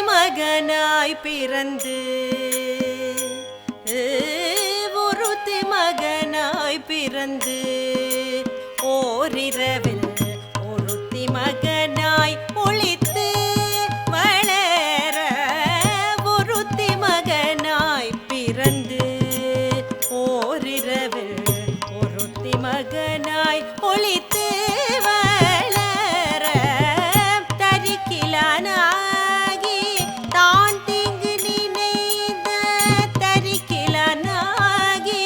மகனாய் பிறந்து ஒருத்தி மகனாய் பிறந்து ஓரிரவில் ஒருத்தி மகனாய் ஒளித்து வளர ஒருத்தி மகனாய் பிறந்து ஓரிரவில் ஒருத்தி மகனாய் ஒளித்து வளர தரிக்கிலானாகி தான் தீங்கு நினைந்த தரிக்கிலானாகி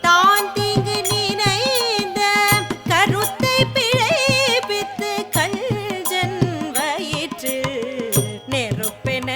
தான் தீங்கு நினைந்த கருத்தை பிழைப்பித்து கஞ்சன் வயிற்று நெருப்பென